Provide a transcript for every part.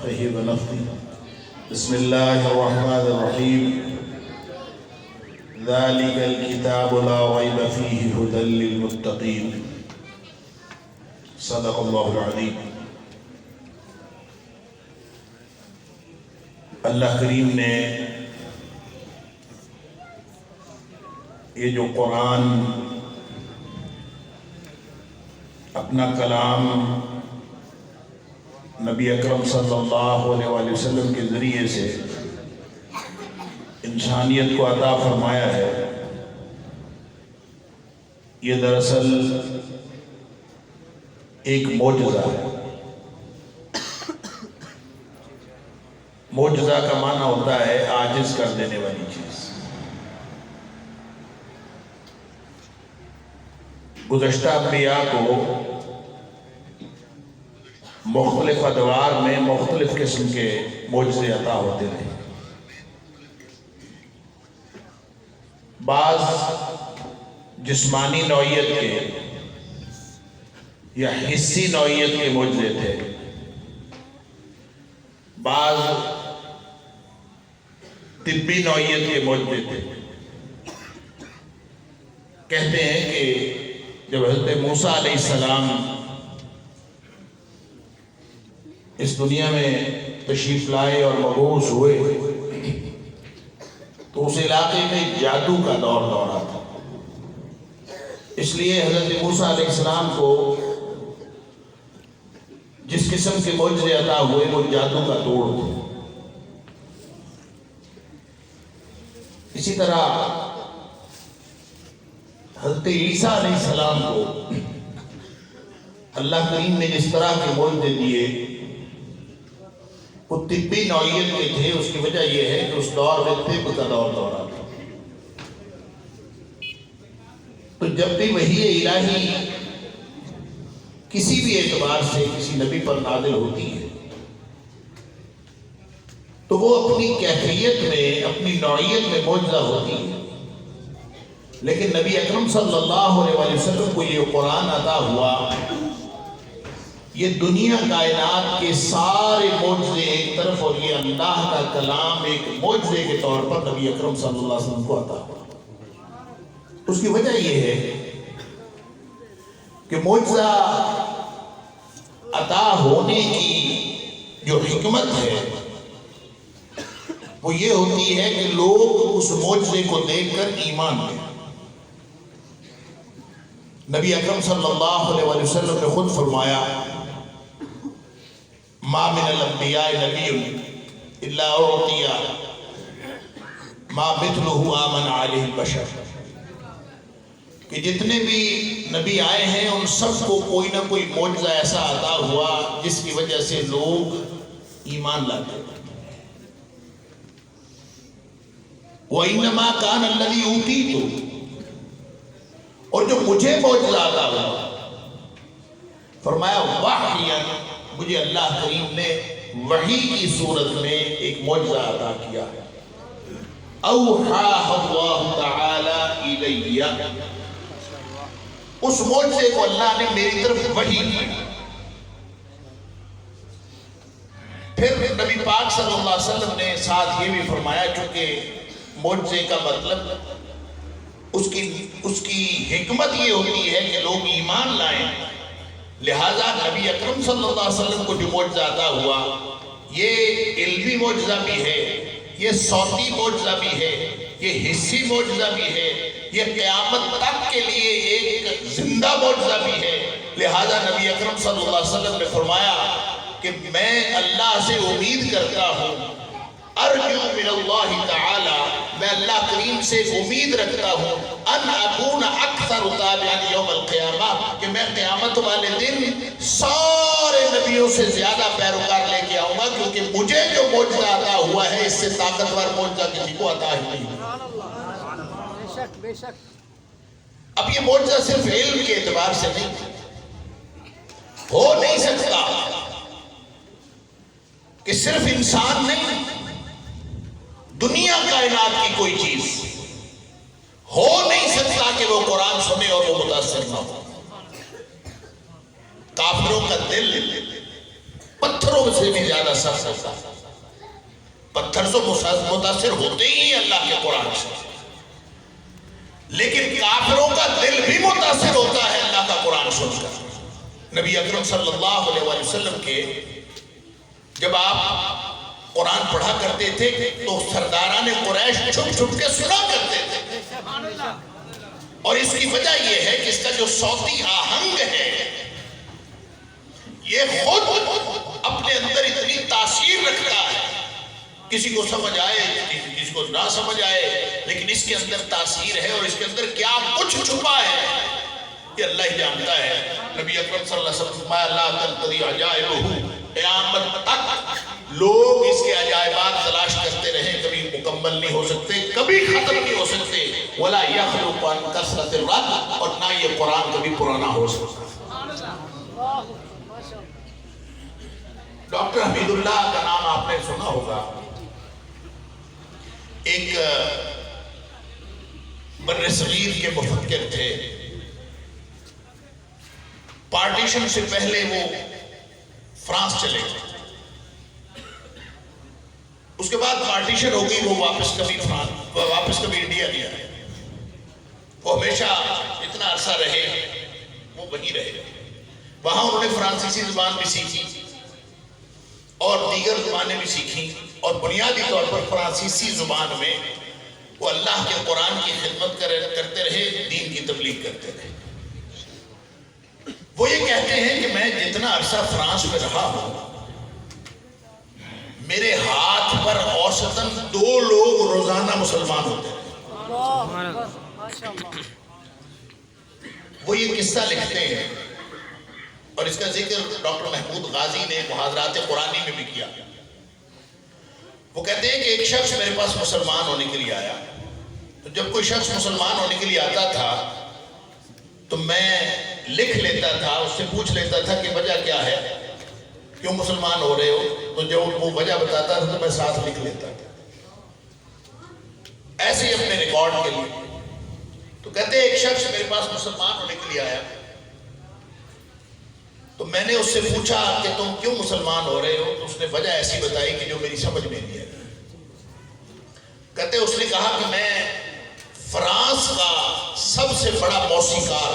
ونفخه ونفثه بسم الله الرحمن الرحيم ذلك الكتاب لا ريب فيه هدى للمتقين صدق الله العظيم۔ اللہ کریم نے یہ جو قرآن اپنا کلام نبی اکرم صلی اللہ علیہ وآلہ وسلم کے ذریعے سے انسانیت کو عطا فرمایا ہے، یہ دراصل ایک معجزہ ہے۔ معجزہ کا معنی ہوتا ہے عاجز کر دینے والی چیز۔ گزشتہ انبیاء کو مختلف ادوار میں مختلف قسم کے معجزے عطا ہوتے رہے۔ بعض جسمانی نوعیت کے یا حسی نوعیت کے معجزے تھے، بعض طبی نوعیت کے معجزے تھے۔ کہتے ہیں کہ جب حضرت موسیٰ علیہ السلام اس دنیا میں تشریف لائے اور مبعوث ہوئے تو اس علاقے میں جادو کا دور دورہ تھا، اس لیے حضرت موسیٰ علیہ السلام کو جس قسم کے معجزے عطا ہوئے وہ جادو کا توڑ تھے۔ اسی طرح حضرت عیسیٰ علیہ السلام کو اللہ کریم نے جس طرح کے معجزے دیے وہ طبی نوعیت کے تھے۔ اس کی وجہ یہ ہے کہ اس دور میں طب کا دور دورہ تھا، تو جب بھی وحی الہی کسی بھی اعتبار سے کسی نبی پر نازل ہوتی ہے تو وہ اپنی کیفیت میں اپنی نوعیت میں معجزہ ہوتی ہے، لیکن نبی اکرم صلی اللہ علیہ وآلہ وسلم کو یہ قرآن عطا ہوا، یہ دنیا کائنات کے سارے معجزے ایک طرف اور یہ اللہ کا کلام ایک معجزے کے طور پر نبی اکرم صلی اللہ علیہ وسلم کو عطا ہوا۔ اس کی وجہ یہ ہے کہ معجزہ عطا ہونے کی جو حکمت ہے وہ یہ ہوتی ہے کہ لوگ اس معجزے کو دیکھ کر ایمان لیں۔ نبی اکرم صلی اللہ علیہ وآلہ وسلم نے خود فرمایا ما من الانبیاء نبی الا اعطی ما مثلہ آمن علیہ البشر، کہ جتنے بھی نبی آئے ہیں ان سب کو کوئی نہ کوئی معجزہ ایسا عطا ہوا جس کی وجہ سے لوگ ایمان لاتے۔ وَإِنَّمَا كَانَ الَّذِي أُوتِيتُ، اور جو مجھے معجزہ عطا ہوا، فرمایا وحیاً، مجھے اللہ کریم نے وحی کی صورت میں ایک معجزہ عطا کیا، اوحاہ اللہ تعالی الیہ، اس معجزے کو اللہ نے میری طرف وحی کی۔ پھر نبی پاک صلی اللہ علیہ وسلم نے ساتھ یہ بھی فرمایا، چونکہ معجزے کا مطلب اس کی حکمت یہ ہوتی ہے کہ لوگ ایمان لائیں، لہذا نبی اکرم صلی اللہ علیہ وسلم کو جو معجزہ عطا ہوا یہ علمی معجزہ بھی ہے، یہ صوتی معجزہ بھی ہے، یہ حسی معجزہ بھی ہے، یہ قیامت تک کے لیے ایک زندہ معجزہ بھی ہے۔ لہذا نبی اکرم صلی اللہ علیہ وسلم نے فرمایا کہ میں اللہ سے امید کرتا ہوں، ارجو من اللہ تعالی، میں اللہ کریم سے امید رکھتا ہوں ان اکون اکثر تابعا یوم القیامہ، کہ میں قیامت والے دن سارے نبیوں سے زیادہ پیروکار لے کے آؤں گا، کیونکہ مجھے جو معجزہ عطا ہوا ہے اس سے طاقتور معجزہ کسی کو عطا ہی نہیں۔ اب یہ معجزہ صرف علم کے اعتبار سے نہیں ہو نہیں سکتا کہ صرف انسان نہیں، دنیا کائنات کی کوئی چیز ہو نہیں سکتا کہ وہ قرآن سنے اور وہ متاثر نہ ہو۔ کافروں کا دل پتھر پتھروں سے بھی زیادہ سخت ہوتا ہے. پتھر تو متاثر ہوتے ہی ہیں اللہ کے قرآن سے، لیکن کافروں کا دل بھی متاثر ہوتا ہے اللہ کا قرآن سن کر. نبی اکرم صلی اللہ علیہ وسلم کے جب آپ قرآن پڑھا کرتے تھے تو سرداران قریش چھپ چھپ کے سنا کرتے تھے. اور اس کی وجہ یہ ہے کہ اس کا جو صوتی آہنگ ہے یہ خود اپنے اندر اتنی تاثیر رکھتا ہے، کسی کو سمجھ آئے کسی کو نہ سمجھ آئے، لیکن اس کے اندر تاثیر ہے. اور اس کے اندر کیا کچھ چھپا ہے یہ اللہ ہی جانتا ہے. نبی اکرم صلی اللہ علیہ وسلم فرمایا لا تنقضی عجائبہ، قیامت تک لوگ اس کے عجائبات تلاش کرتے رہیں، کبھی مکمل نہیں ہو سکتے، کبھی ختم نہیں ہو سکتے. ولا یخلق عن کثرۃ الرد، اور نہ یہ قرآن کبھی پرانا ہو سکتا. ڈاکٹر حمید اللہ کا نام آپ نے سنا ہوگا، ایک بر صغیر کے مفکر تھے. پارٹیشن سے پہلے وہ فرانس چلے گئے، اس کے بعد پارٹیشن ہو گئی، وہ واپس کبھی انڈیا نہیں آئے. وہ ہمیشہ اتنا عرصہ رہے، وہ وہیں رہے. وہاں انہوں نے فرانسیسی زبان بھی سیکھی اور دیگر زبانیں بھی سیکھیں، اور بنیادی طور پر فرانسیسی زبان میں وہ اللہ کے قرآن کی خدمت کرتے رہے، دین کی تبلیغ کرتے رہے. وہ یہ کہتے ہیں کہ میں جتنا عرصہ فرانس میں رہا ہوں، میرے ہاتھ پر اوسطاً 2 لوگ روزانہ مسلمان ہوتے ہیں. وہ یہ قصہ لکھتے ہیں، اور اس کا ذکر ڈاکٹر محمود غازی نے محاضرات قرآنی میں بھی کیا. وہ کہتے ہیں کہ ایک شخص میرے پاس مسلمان ہونے کے لیے آیا. تو جب کوئی شخص مسلمان ہونے کے لیے آتا تھا تو میں لکھ لیتا تھا، اس سے پوچھ لیتا تھا کہ وجہ کیا ہے، کیوں مسلمان ہو رہے ہو. تو جب وہ وجہ بتاتا تھا تو میں ساتھ لکھ لیتا تھا، ایسے ہی اپنے ریکارڈ کے لیے. تو کہتے ہیں ایک شخص میرے پاس مسلمان ہونے کے لیے آیا، تو میں نے اس سے پوچھا کہ تم کیوں مسلمان ہو رہے ہو. تو اس نے وجہ ایسی بتائی کہ جو میری سمجھ میں نہیں آئی. کہتے اس نے کہا کہ میں فرانس کا سب سے بڑا موسیقار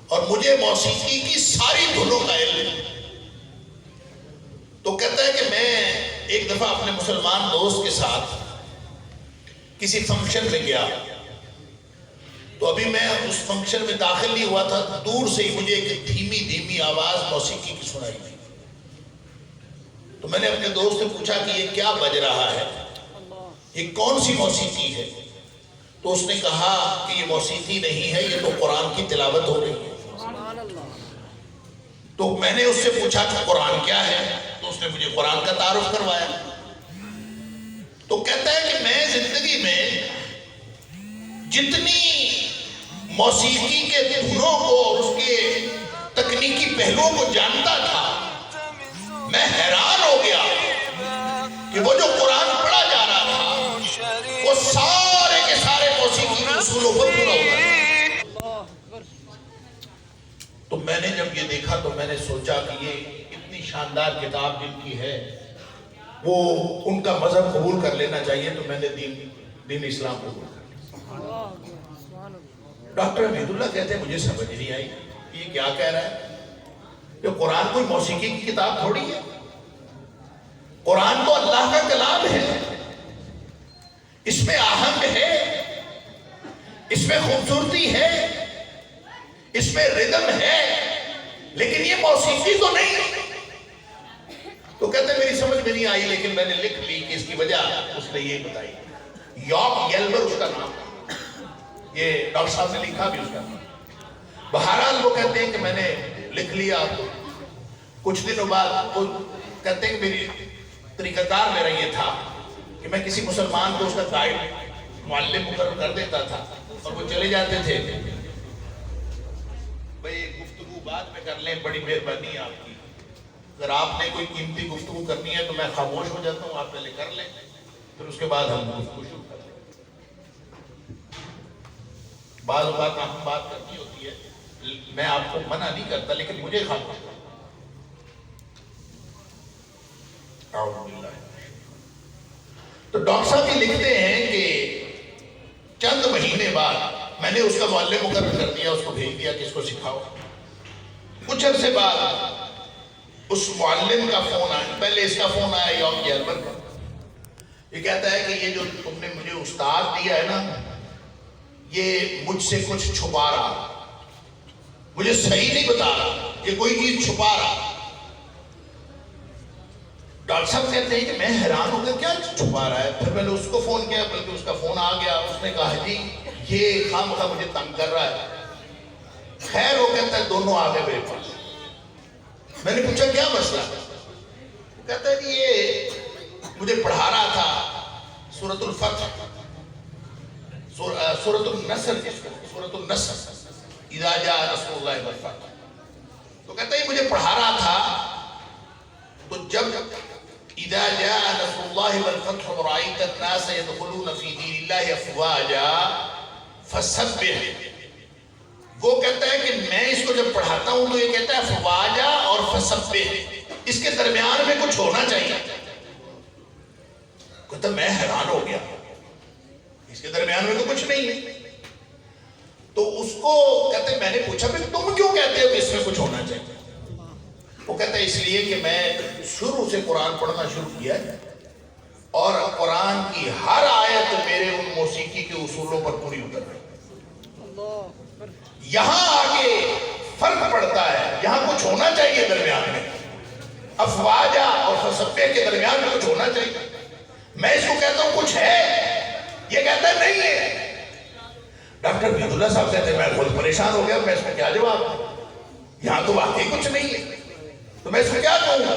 اور مجھے موسیقی کی ساری دھنوں کا علم ہے. تو کہتا ہے کہ میں ایک دفعہ اپنے مسلمان دوست کے ساتھ کسی فنکشن میں گیا، تو ابھی میں اس فنکشن میں داخل نہیں ہوا تھا، دور سے ہی مجھے ایک دھیمی دھیمی آواز موسیقی کی سنائی دی. تو میں نے اپنے دوست سے پوچھا کہ یہ کیا بج رہا ہے، یہ کون سی موسیقی ہے. تو اس نے کہا کہ یہ موسیقی نہیں ہے، یہ تو قرآن کی تلاوت ہو رہی ہے. تو میں نے اس سے پوچھا کہ قرآن کیا ہے، تو اس نے مجھے قرآن کا تعارف کروایا. تو کہتا ہے کہ میں زندگی میں جتنی موسیقی کے دھنوں کو اور اس کے تکنیکی پہلوؤں کو جانتا تھا، میں حیران ہو گیا کہ وہ جو قرآن پڑھا جا رہا تھا وہ سارے کے سارے موسیقی کے اصولوں پر پورا ہوتا تھا. تو میں نے جب یہ دیکھا تو میں نے سوچا کہ یہ اتنی شاندار کتاب جن کی ہے وہ ان کا مذہب قبول کر لینا چاہیے. تو میں نے دین اسلام قبول کر لیا. ڈاکٹر حمید اللہ کہتے ہیں مجھے سمجھ نہیں آئی یہ کیا کہہ رہا ہے، کہ قرآن کوئی موسیقی کی کتاب تھوڑی ہے. قرآن تو اللہ کا کلام ہے، اس میں آہنگ ہے، اس میں خوبصورتی ہے، اس میں ردم ہے، لیکن یہ موسیقی تو نہیں. تو کہتے ہیں میری سمجھ میں نہیں آئی، لیکن میں نے لکھ لی کہ اس کی وجہ اس نے یہ بتائی. یارک یلبر اس کا نام، یہ ڈاکٹر صاحب نے لکھا بھی اس کا نام. بہرحال وہ کہتے ہیں کہ میں نے لکھ لیا. کچھ دنوں بعد وہ کہتے ہیں کہ میری طریقہ کار میرا یہ تھا کہ میں کسی مسلمان کو اس کا گائیڈ معلم مقرر کر دیتا تھا اور وہ چلے جاتے تھے. بھئی گفتگو بعد میں کر لیں، بڑی مہربانی ہے آپ کی، اگر آپ نے کوئی قیمتی گفتگو کرنی ہے تو میں خاموش ہو جاتا ہوں، آپ پہلے کر لیں پھر اس کے بعد ہم گفتگو شروع کر لیں. بعض اوقات ہم بات کرنی ہوتی ہے، میں آپ کو منع نہیں کرتا لیکن مجھے خاموش کرتا. تو ڈاکٹر صاحب یہ لکھتے ہیں کہ چند مہینے بعد میں نے اس کا معلم مقرر کر دیا، اس کو بھیج دیا کہ اس کو سکھاؤ۔ کچھ عرصے بعد اس معلم کا فون آیا، پہلے اس کا فون آیا یوم جرمن کا، یہ کہتا ہے کہ یہ جو تم نے مجھے استاد دیا ہے نا، یہ مجھ سے کچھ چھپا رہا، مجھے صحیح نہیں بتا رہا، یہ کوئی چیز چھپا رہا۔ ڈاکٹر صاحب کہتے ہیں کہ میں حیران ہو گیا کیا چھپا رہا ہے۔ پھر میں نے اس کو فون کیا، بلکہ اس کا فون آ گیا، اس نے کہا جی یہ خامخواہ مجھے تنگ کر رہا ہے۔ خیر وہ کہتا ہے دونوں آ گئے میرے پاس۔ میں نے پوچھا کیا مسئلہ ہے؟ وہ کہتا ہے کہ یہ مجھے پڑھا رہا تھا سورۃ الفتح، سورۃ النصر، سورۃ النصر، اذا جاء نصر اللہ والفتح۔ تو کہتا ہے مجھے پڑھا رہا تھا، تو جب اذا جاء نصر اللہ والفتح ورأيت الناس يدخلون في دين الله افواجا فسبح۔ وہ کہتا ہے کہ میں اس کو جب پڑھاتا ہوں تو یہ کہتا ہے افواجا اور فسبح، اس کے درمیان میں کچھ ہونا چاہیے۔ کہتا میں حیران ہو گیا، اس کے درمیان میں تو کچھ نہیں ہے۔ تو اس کو کہتے میں نے پوچھا تم کیوں کہتے ہو کہ اس میں کچھ ہونا چاہیے؟ وہ کہتا ہے اس لیے کہ میں شروع سے قرآن پڑھنا شروع کیا ہے اور قرآن کی ہر آیت میرے ان موسیقی کے اصولوں پر پوری اتر رہی ہے۔ یہاں آگے فرق پڑتا ہے، یہاں کچھ ہونا چاہیے درمیان میں، افواجا اور فسبح کے درمیان میں کچھ ہونا چاہیے۔ میں اس کو کہتا ہوں کچھ ہے، یہ کہتا ہے نہیں ہے۔ ڈاکٹر بیت اللہ صاحب کہتے ہیں میں خود پریشان ہو گیا، میں اس میں کیا جواب دوں؟ یہاں تو واقعی کچھ نہیں ہے، تو میں اس میں کیا کہوں گا؟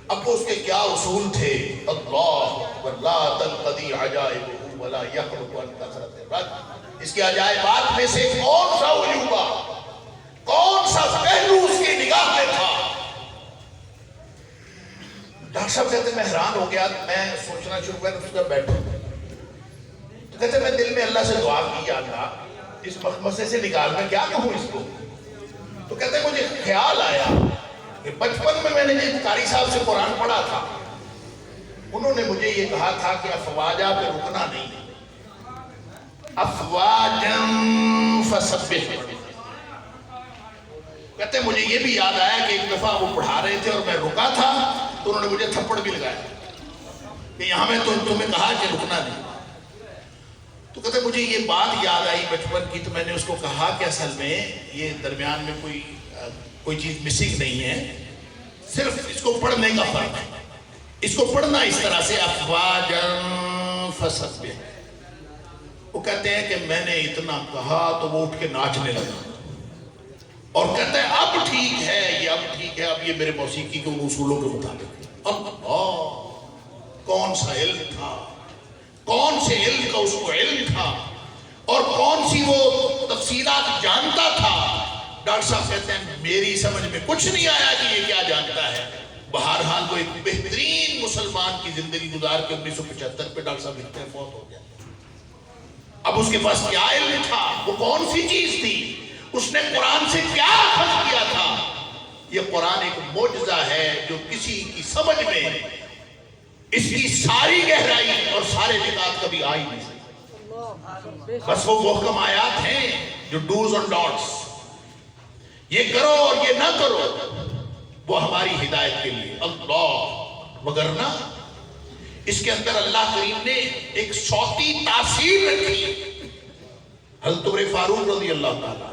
اب اس کے کیا اصول تھے؟ اللہ ولا تنقضی عجائبہ ولا یخلق عن کثرت الرد۔ اس کے عجائبات میں سے کون سا عجوبہ، کون سا پہلو اس کی نگاہ میں تھا؟ ڈاکٹر صاحب کہتے ہیں میں حیران ہو گیا، میں سوچنا شروع کیا، اس کا بیٹھا تو کہتے میں دل میں اللہ سے دعا کی، یا اللہ اس مخمصے سے نکال میں کیا کہوں اس کو؟ تو کہتے ہیں مجھے خیال آیا کہ بچپن میں نے جب قاری صاحب سے قرآن پڑھا تھا، انہوں نے مجھے یہ کہا تھا کہ افواجا پہ رکنا نہیں، افواجم فسبح۔ کہتے ہیں مجھے یہ بھی یاد آیا کہ ایک دفعہ وہ پڑھا رہے تھے اور میں رکا تھا تو انہوں نے مجھے تھپڑ بھی لگایا کہ یہاں میں تو تمہیں کہا کہ رکنا نہیں۔ تو کہتے ہیں مجھے یہ بات یاد آئی بچپن کی، تو میں نے اس کو کہا کہ اصل میں یہ درمیان میں کوئی چیز مسنگ نہیں ہے، صرف اس کو پڑھنے کا فرق ہے۔ اس کو پڑھنا اس طرح سے افواجم فسبح۔ وہ کہتے ہیں کہ میں نے اتنا کہا تو وہ اٹھ کے ناچنے لگا اور کہتا ہے اب ٹھیک ہے، یہ اب ٹھیک ہے، اب یہ میرے موسیقی کے ان اصولوں کے مطابق۔ اللہ کون سا علم تھا، کون سے علم کا اس کو علم تھا اور کون سی وہ تفصیلات جانتا تھا۔ ڈاکٹر صاحب کہتے ہیں میری سمجھ میں کچھ نہیں آیا کہ یہ کیا جانتا ہے۔ بہرحال وہ ایک بہترین مسلمان کی زندگی گزار کے 1975 پہ ڈاکٹر صاحب لکھتے ہیں فوت ہو گیا۔ اب اس کے پاس کیا علم تھا، وہ کون سی چیز تھی، اس نے قرآن سے کیا اخذ کیا تھا؟ یہ قرآن ایک معجزہ ہے جو کسی کی سمجھ میں اس کی ساری گہرائی اور سارے نکات کبھی آئی نہیں سکتے۔ بس وہ محکم آیات ہیں جو ڈوز اور ڈونٹس، یہ کرو اور یہ نہ کرو، وہ ہماری ہدایت کے لیے۔ اللہ وگرنہ اس کے اندر اللہ کریم نے ایک صوتی تاثیر رکھی۔ حضرت عمر فاروق رضی اللہ تعالیٰ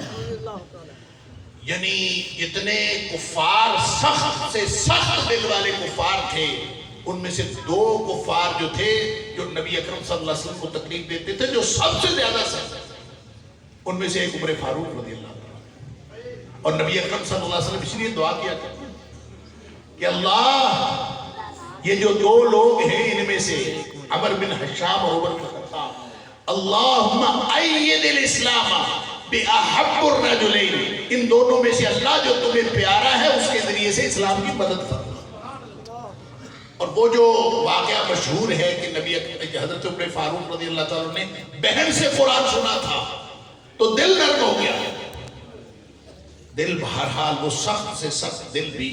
یعنی اتنے کفار، سخت سے سخت دل والے کفار تھے، ان میں سے 2 کفار جو تھے جو نبی اکرم صلی اللہ علیہ وسلم کو تکلیف دیتے تھے، جو سب سے زیادہ سخت، ان میں سے ایک عمر فاروق رضی اللہ تعالیٰ۔ اور نبی اکرم صلی اللہ علیہ وسلم اس لیے دعا کیا تھا کہ اللہ یہ جو 2 لوگ ہیں ان میں سے عمر بن حشام اور عمر بن خطاب، اللہم ایید الاسلام بأحب الرجلین، ان دونوں میں سے اللہ جو تمہیں پیارا ہے اس کے ذریعے سے اسلام کی مدد فرما۔ اور وہ جو واقعہ مشہور ہے کہ نبی حضرت عمر فاروق رضی اللہ تعالیٰ نے بہن سے قرآن سنا تھا تو دل نرم ہو گیا۔ دل بہرحال وہ سخت سے سخت دل بھی